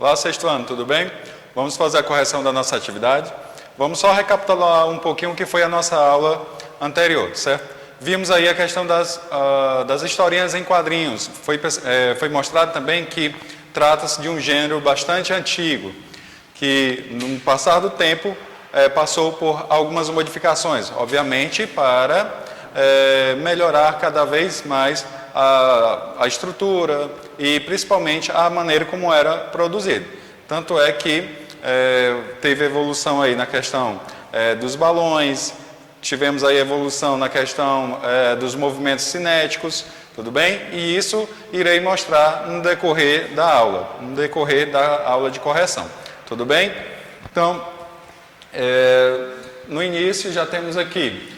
Olá, sexto ano, tudo bem? Vamos fazer a correção da nossa atividade. Vamos só recapitular um pouquinho o que foi a nossa aula anterior, certo? Vimos aí a questão das historinhas em quadrinhos. Foi mostrado também que trata-se de um gênero bastante antigo, que no passar do tempo passou por algumas modificações, obviamente para melhorar cada vez mais a estrutura e principalmente a maneira como era produzido. Tanto é que teve evolução aí na questão dos balões, tivemos aí evolução na questão dos movimentos cinéticos, tudo bem? E isso irei mostrar no decorrer da aula de correção, tudo bem? Então, no início já temos aqui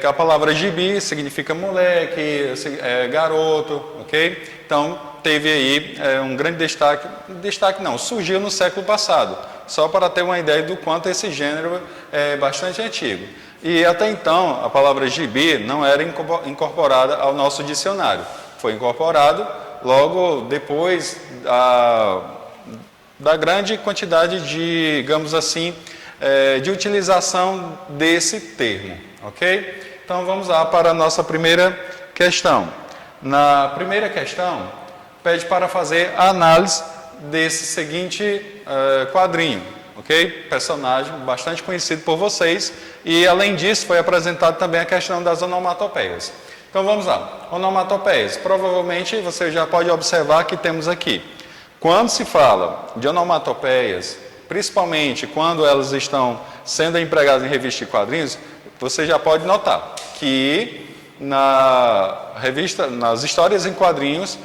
a palavra gibi significa moleque, garoto, ok? Então, teve aí um grande destaque não, surgiu no século passado, só para ter uma ideia do quanto esse gênero é bastante antigo. E até então, a palavra gibi não era incorporada ao nosso dicionário, foi incorporado logo depois da grande quantidade de, digamos assim, de utilização desse termo, ok? Então, vamos lá para a nossa primeira questão. Na primeira questão, pede para fazer a análise desse seguinte quadrinho, ok? Personagem bastante conhecido por vocês e, além disso, foi apresentado também a questão das onomatopeias. Então, vamos lá. Onomatopeias. Provavelmente, você já pode observar que temos aqui. Quando se fala de onomatopeias, principalmente quando elas estão sendo empregadas em revista de quadrinhos, você já pode notar que nas histórias em quadrinhos,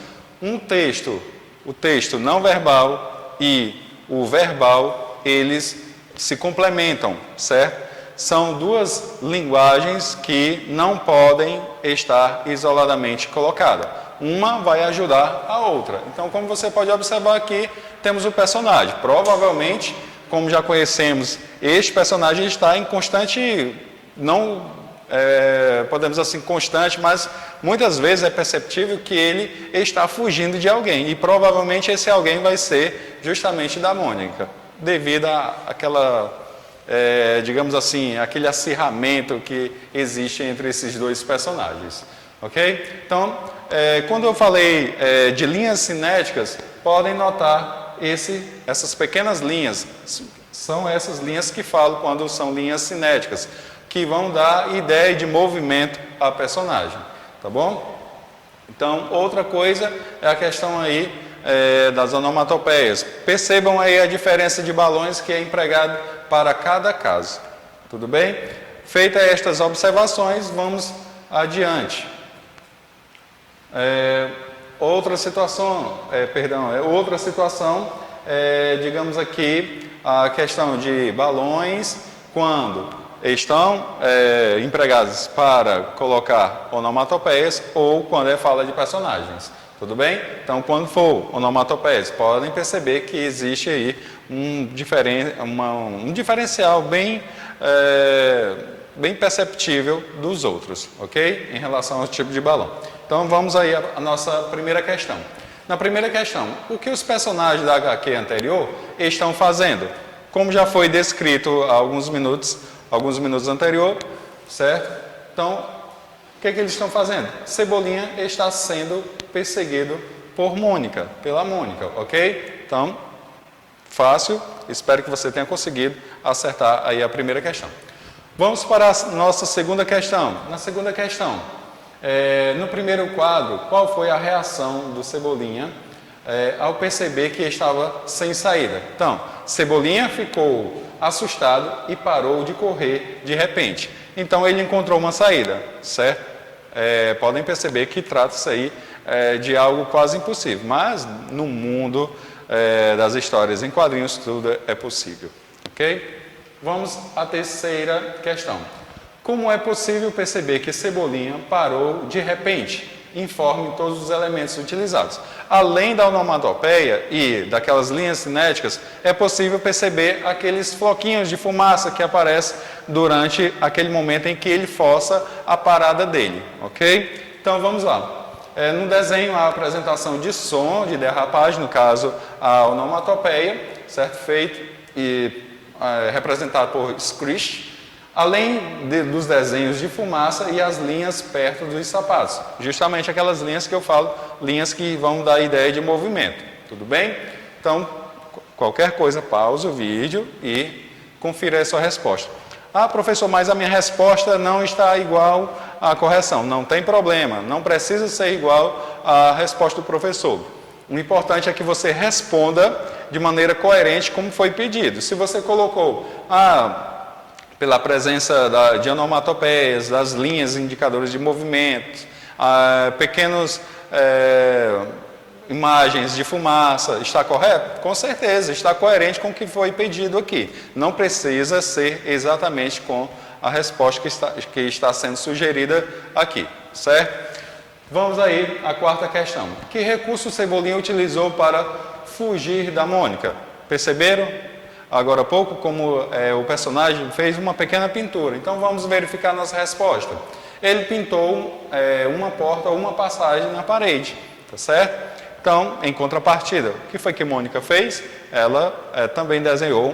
o texto não verbal e o verbal, eles se complementam, certo? São duas linguagens que não podem estar isoladamente colocadas. Uma vai ajudar a outra. Então, como você pode observar aqui, temos o personagem. Provavelmente, como já conhecemos, este personagem está em constante, não podemos assim constante, mas muitas vezes é perceptível que ele está fugindo de alguém. E provavelmente esse alguém vai ser justamente da Mônica, devido àquela, digamos assim, aquele acirramento que existe entre esses dois personagens. Ok? Então, quando eu falei de linhas cinéticas, podem notar essas pequenas linhas. São essas linhas que falo quando são linhas cinéticas, que vão dar ideia de movimento à personagem. Tá bom? Então, outra coisa é a questão aí das onomatopeias. Percebam aí a diferença de balões que é empregado para cada caso. Tudo bem? Feitas estas observações, vamos adiante. Outra situação, digamos aqui, a questão de balões, quando estão empregados para colocar onomatopeias ou quando fala de personagens. Tudo bem? Então, quando for onomatopeias, podem perceber que existe aí um diferencial bem perceptível dos outros, ok? Em relação ao tipo de balão. Então, vamos aí à nossa primeira questão. Na primeira questão, o que os personagens da HQ anterior estão fazendo? Como já foi descrito há alguns minutos anterior, certo? Então, o que eles estão fazendo? Cebolinha está sendo perseguido pela Mônica, ok? Então, fácil, espero que você tenha conseguido acertar aí a primeira questão. Vamos para a nossa segunda questão. Na segunda questão, no primeiro quadro, qual foi a reação do Cebolinha ao perceber que estava sem saída? Então, Cebolinha ficou assustado e parou de correr de repente. Então, ele encontrou uma saída, certo? Podem perceber que trata-se aí de algo quase impossível, mas no mundo das histórias em quadrinhos tudo é possível, ok? Vamos à terceira questão. Como é possível perceber que Cebolinha parou de repente? Informe todos os elementos utilizados. Além da onomatopeia e daquelas linhas cinéticas, é possível perceber aqueles floquinhos de fumaça que aparecem durante aquele momento em que ele força a parada dele, ok? Então, vamos lá. No desenho, a apresentação de som, de derrapagem, no caso, a onomatopeia, certo? Feito e representado por screech, além dos desenhos de fumaça e as linhas perto dos sapatos. Justamente aquelas linhas que eu falo, linhas que vão dar ideia de movimento. Tudo bem? Então, qualquer coisa, pausa o vídeo e confira a sua resposta. Ah, professor, mas a minha resposta não está igual à correção. Não tem problema, não precisa ser igual à resposta do professor. O importante é que você responda de maneira coerente como foi pedido. Se você colocou, pela presença de onomatopeias, das linhas indicadoras de movimento, pequenos imagens de fumaça, está correto? Com certeza, está coerente com o que foi pedido aqui. Não precisa ser exatamente com a resposta que está sendo sugerida aqui, certo? Vamos aí à quarta questão. Que recurso Cebolinha utilizou para fugir da Mônica? Perceberam? Agora há pouco, como o personagem fez uma pequena pintura. Então vamos verificar nossa resposta. Ele pintou uma porta ou uma passagem na parede, tá certo? Então, em contrapartida, o que foi que Mônica fez? Ela também desenhou,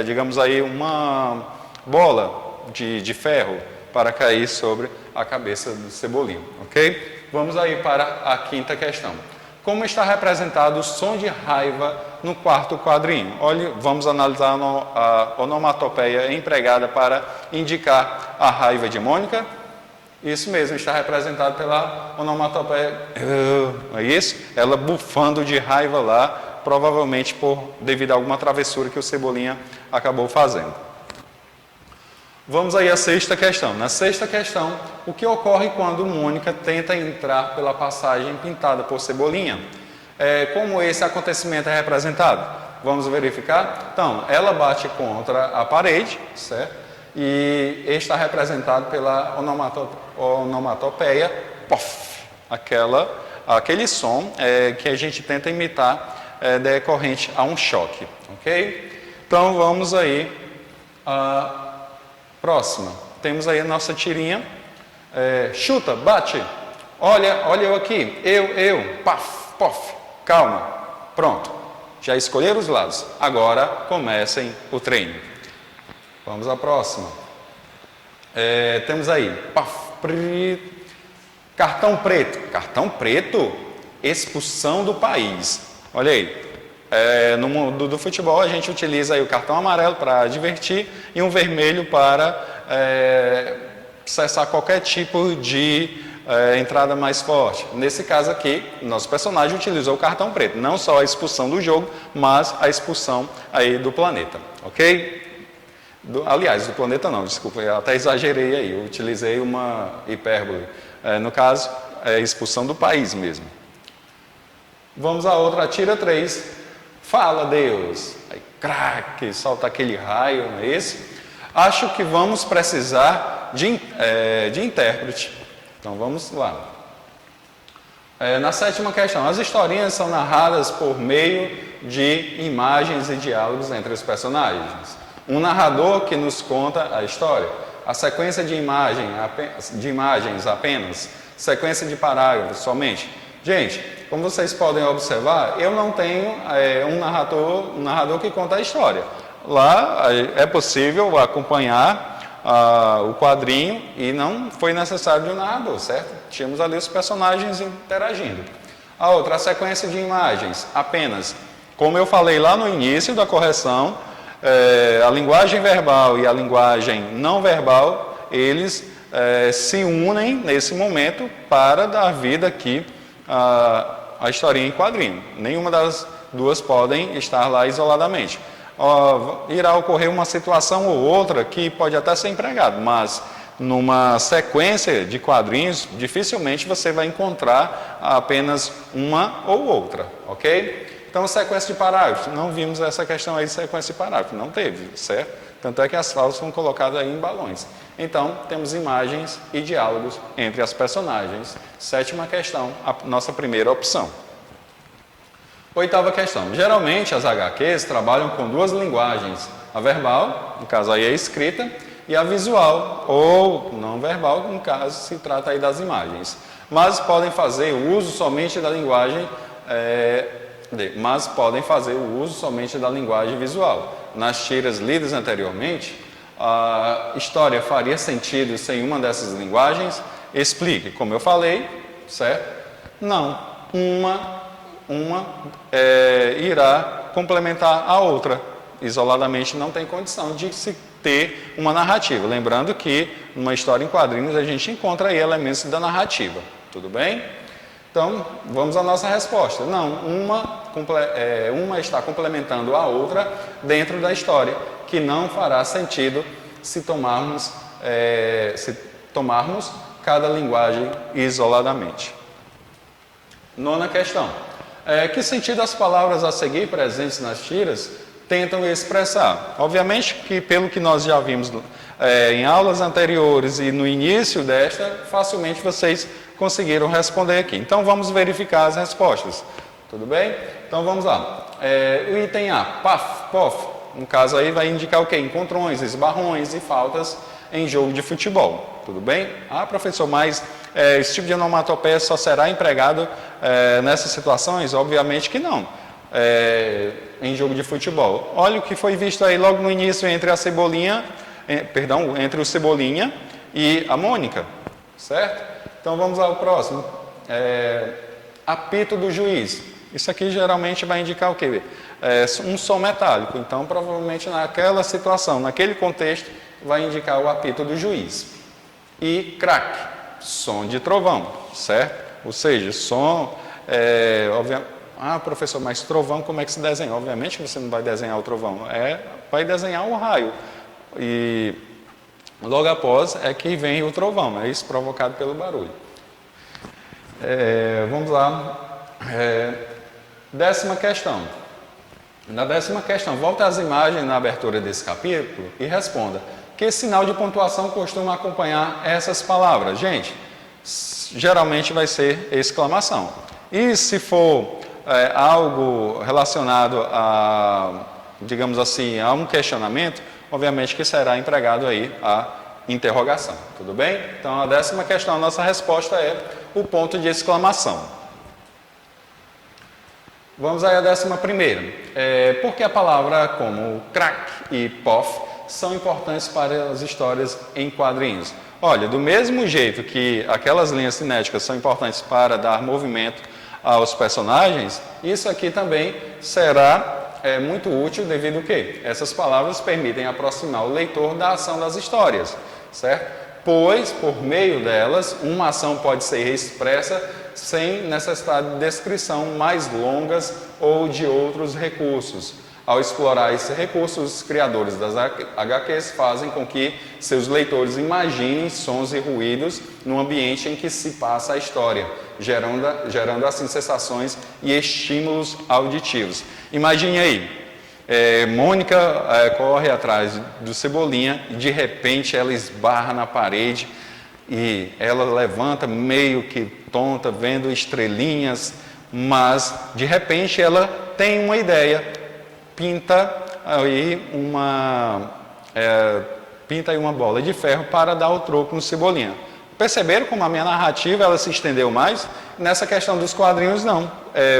digamos aí, uma bola de ferro para cair sobre a cabeça do Cebolinha, ok? Vamos aí para a quinta questão. Como está representado o som de raiva no quarto quadrinho? Olha, vamos analisar a onomatopeia empregada para indicar a raiva de Mônica. Isso mesmo, está representado pela onomatopeia, é isso? Ela bufando de raiva lá, provavelmente devido a alguma travessura que o Cebolinha acabou fazendo. Vamos aí à sexta questão. Na sexta questão, o que ocorre quando Mônica tenta entrar pela passagem pintada por Cebolinha? Como esse acontecimento é representado? Vamos verificar? Então, ela bate contra a parede, certo? E está representado pela onomatopeia, pof, aquele som que a gente tenta imitar decorrente a um choque, ok? Então vamos aí à próxima. Temos aí a nossa tirinha, chuta, bate, olha eu aqui, eu, paf, pof, calma, pronto. Já escolheram os lados, agora comecem o treino. Vamos à próxima. Temos aí, cartão preto. Cartão preto, expulsão do país. Olha aí, no mundo do futebol a gente utiliza aí o cartão amarelo para divertir e um vermelho para cessar qualquer tipo de entrada mais forte. Nesse caso aqui, nosso personagem utilizou o cartão preto. Não só a expulsão do jogo, mas a expulsão aí do planeta. Ok? Aliás, do planeta não, desculpa, eu até exagerei aí, eu utilizei uma hipérbole. No caso, é expulsão do país mesmo. Vamos a outra, atira 3. Fala, Deus. Aí, craque, solta aquele raio, não é esse? Acho que vamos precisar de intérprete. Então, vamos lá. Na sétima questão, as historinhas são narradas por meio de imagens e diálogos entre os personagens. Um narrador que nos conta a história. A sequência de imagens apenas. Sequência de parágrafos somente. Gente, como vocês podem observar, eu não tenho um narrador que conta a história. Lá é possível acompanhar o quadrinho e não foi necessário de um narrador, certo? Tínhamos ali os personagens interagindo. A outra, a sequência de imagens apenas. Como eu falei lá no início da correção, a linguagem verbal e a linguagem não verbal, eles se unem nesse momento para dar vida aqui à historinha em quadrinho. Nenhuma das duas podem estar lá isoladamente. Irá ocorrer uma situação ou outra que pode até ser empregado, mas numa sequência de quadrinhos, dificilmente você vai encontrar apenas uma ou outra, ok? Então, sequência de parágrafos, não vimos essa questão aí de sequência de parágrafos, não teve, certo? Tanto é que as falas foram colocadas aí em balões. Então, temos imagens e diálogos entre as personagens. Sétima questão, a nossa primeira opção. Oitava questão, geralmente as HQs trabalham com duas linguagens, a verbal, no caso aí a escrita, e a visual, ou não verbal, no caso se trata aí das imagens. mas podem fazer o uso somente da linguagem visual. Nas tiras lidas anteriormente, a história faria sentido sem uma dessas linguagens? Explique. Como eu falei, certo? Não. Uma irá complementar a outra. Isoladamente não tem condição de se ter uma narrativa. Lembrando que numa história em quadrinhos a gente encontra aí elementos da narrativa. Tudo bem? Então, vamos à nossa resposta. Não, uma está complementando a outra dentro da história, que não fará sentido se tomarmos cada linguagem isoladamente. Nona questão. Que sentido as palavras a seguir presentes nas tiras tentam expressar? Obviamente que, pelo que nós já vimos em aulas anteriores e no início desta, facilmente vocês conseguiram responder aqui. Então, vamos verificar as respostas. Tudo bem? Então, vamos lá. O item A, paf, pof, no caso aí vai indicar o quê? Encontrões, esbarrões e faltas em jogo de futebol. Tudo bem? Ah, professor, mas esse tipo de onomatopeia só será empregado nessas situações? Obviamente que não. Em jogo de futebol. Olha o que foi visto aí logo no início entre a Cebolinha, entre o Cebolinha e a Mônica, certo? Então vamos ao próximo. Apito do juiz. Isso aqui geralmente vai indicar o quê? Um som metálico. Então provavelmente naquela situação, naquele contexto, vai indicar o apito do juiz. E crack, som de trovão, certo? Ou seja, som, obviamente. Ah, professor, mas trovão como é que se desenha? Obviamente você não vai desenhar o trovão, vai desenhar o raio. E logo após é que vem o trovão, é isso provocado pelo barulho. Vamos lá. 10ª questão. Na 10ª questão, volta às imagens na abertura desse capítulo e responda. Que sinal de pontuação costuma acompanhar essas palavras? Gente, geralmente vai ser exclamação. E se for algo relacionado a, digamos assim, a um questionamento, obviamente que será empregado aí a interrogação. Tudo bem? Então, a 10ª questão, a nossa resposta é o ponto de exclamação. Vamos aí à 11ª. Por que a palavra como crack e pof são importantes para as histórias em quadrinhos? Olha, do mesmo jeito que aquelas linhas cinéticas são importantes para dar movimento aos personagens, isso aqui também será muito útil devido a quê? Essas palavras permitem aproximar o leitor da ação das histórias, certo? Pois, por meio delas, uma ação pode ser expressa sem necessidade de descrição mais longas ou de outros recursos. Ao explorar esses recursos, os criadores das HQs fazem com que seus leitores imaginem sons e ruídos no ambiente em que se passa a história, gerando assim sensações e estímulos auditivos. Imagine aí, Mônica corre atrás do Cebolinha e de repente ela esbarra na parede e ela levanta meio que tonta, vendo estrelinhas, mas de repente ela tem uma ideia. Pinta aí uma bola de ferro para dar o troco no Cebolinha. Perceberam como a minha narrativa ela se estendeu mais? Nessa questão dos quadrinhos, não.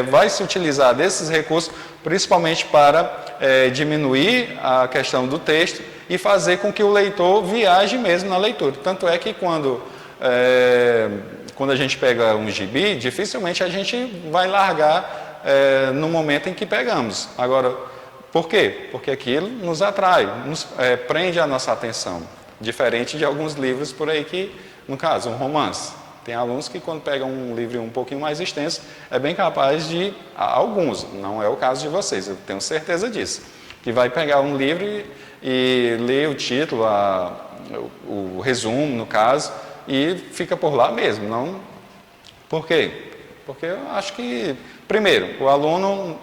Vai se utilizar desses recursos, principalmente para diminuir a questão do texto e fazer com que o leitor viaje mesmo na leitura. Tanto é que quando a gente pega um gibi, dificilmente a gente vai largar no momento em que pegamos. Agora, por quê? Porque aquilo nos atrai, prende a nossa atenção. Diferente de alguns livros por aí que, no caso, um romance. Tem alunos que quando pegam um livro um pouquinho mais extenso, é bem capaz de, alguns, não é o caso de vocês, eu tenho certeza disso, que vai pegar um livro e ler o título, o resumo, no caso, e fica por lá mesmo. Não. Por quê? Porque eu acho que, primeiro, o aluno,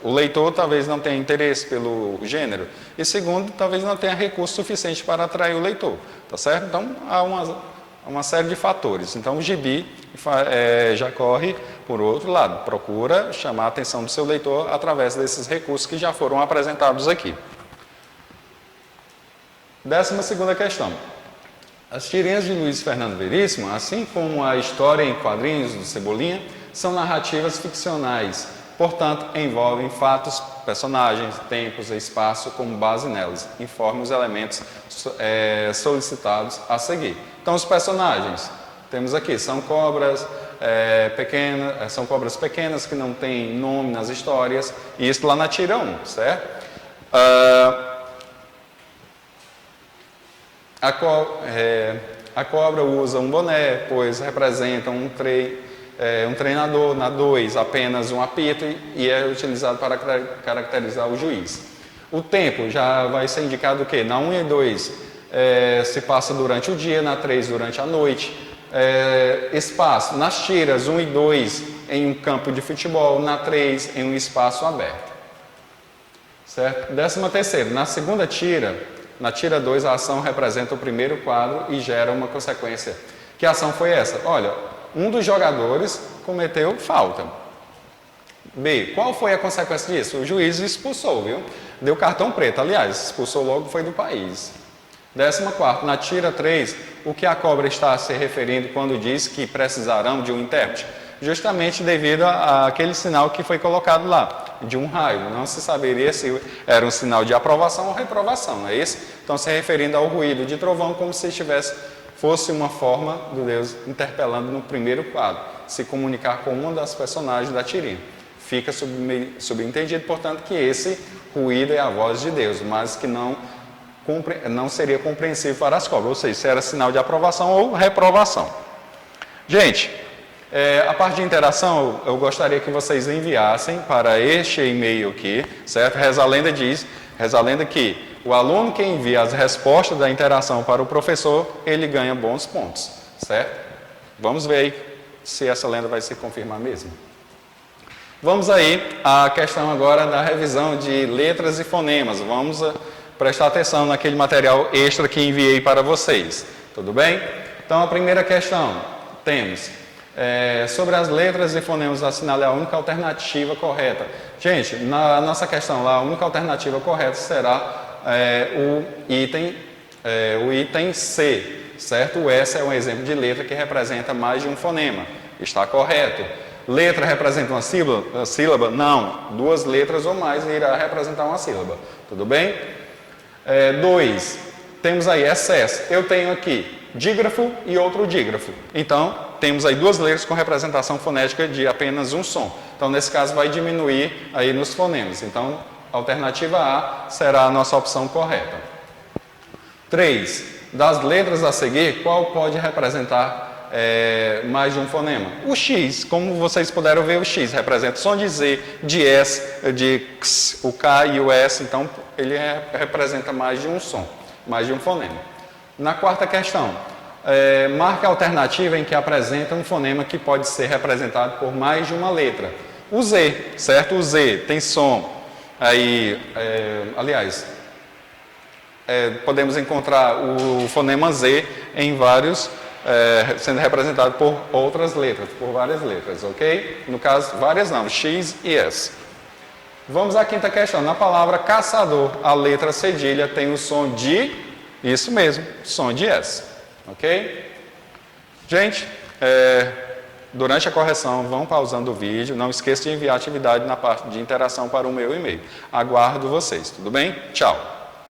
o leitor talvez não tenha interesse pelo gênero, e segundo, talvez não tenha recurso suficiente para atrair o leitor, tá certo? Então, há uma série de fatores. Então, o gibi já corre por outro lado, procura chamar a atenção do seu leitor através desses recursos que já foram apresentados aqui. 12ª questão. As tirinhas de Luiz Fernando Veríssimo, assim como a história em quadrinhos do Cebolinha, são narrativas ficcionais, portanto, envolvem fatos, personagens, tempos e espaço como base nelas, informe os elementos solicitados a seguir. Então, os personagens, temos aqui, são cobras pequenas que não têm nome nas histórias, e isso lá na tira 1, certo? A cobra usa um boné, pois representa um treinador. Na 2, apenas um apito e é utilizado para caracterizar o juiz. O tempo já vai ser indicado o quê? Na 1 e 2 se passa durante o dia, na 3 durante a noite. Espaço, nas tiras 1 e 2 em um campo de futebol, na 3 em um espaço aberto. Certo? 13ª, na segunda tira, na tira 2, a ação representa o primeiro quadro e gera uma consequência. Que ação foi essa? Olha, um dos jogadores cometeu falta. B, qual foi a consequência disso? O juiz expulsou, viu? Deu cartão preto, aliás, expulsou logo, foi do país. 14ª, na tira 3, o que a cobra está se referindo quando diz que precisarão de um intérprete? Justamente devido àquele sinal que foi colocado lá, de um raio. Não se saberia se era um sinal de aprovação ou reprovação, não é isso? Então, se referindo ao ruído de trovão, como se fosse uma forma do Deus interpelando no primeiro quadro, se comunicar com uma das personagens da tirinha. Fica subentendido, portanto, que esse ruído é a voz de Deus, mas que não seria compreensível para as cobras, ou seja, se era sinal de aprovação ou reprovação. Gente, a parte de interação, eu gostaria que vocês enviassem para este e-mail aqui, certo? Reza a lenda que o aluno que envia as respostas da interação para o professor, ele ganha bons pontos, certo? Vamos ver aí se essa lenda vai se confirmar mesmo. Vamos aí à questão agora da revisão de letras e fonemas. Vamos prestar atenção naquele material extra que enviei para vocês. Tudo bem? Então, a primeira questão, temos sobre as letras e fonemas, assinale a única alternativa correta. Gente, na nossa questão lá, a única alternativa correta será o item C, certo? O S é um exemplo de letra que representa mais de um fonema. Está correto. Letra representa uma sílaba? Não. 2 letras ou mais irá representar uma sílaba. Tudo bem? 2. Temos aí excesso. Eu tenho aqui dígrafo e outro dígrafo. Então, temos aí 2 letras com representação fonética de apenas um som. Então, nesse caso, vai diminuir aí nos fonemas. Então, a alternativa A será a nossa opção correta. 3. Das letras a seguir, qual pode representar mais de um fonema? O X, como vocês puderam ver, o X representa o som de Z, de S, de X, o K e o S, então ele representa mais de um som, mais de um fonema. Na quarta questão, marque a alternativa em que apresenta um fonema que pode ser representado por mais de uma letra. O Z, certo? O Z tem som, aí, aliás, podemos encontrar o fonema Z em vários, sendo representado por outras letras, por várias letras, ok? No caso, várias não, X e S. Vamos à quinta questão. Na palavra caçador, a letra cedilha tem o som de, isso mesmo, som de S, ok? Gente, durante a correção, vão pausando o vídeo. Não esqueça de enviar a atividade na parte de interação para o meu e-mail. Aguardo vocês, tudo bem? Tchau!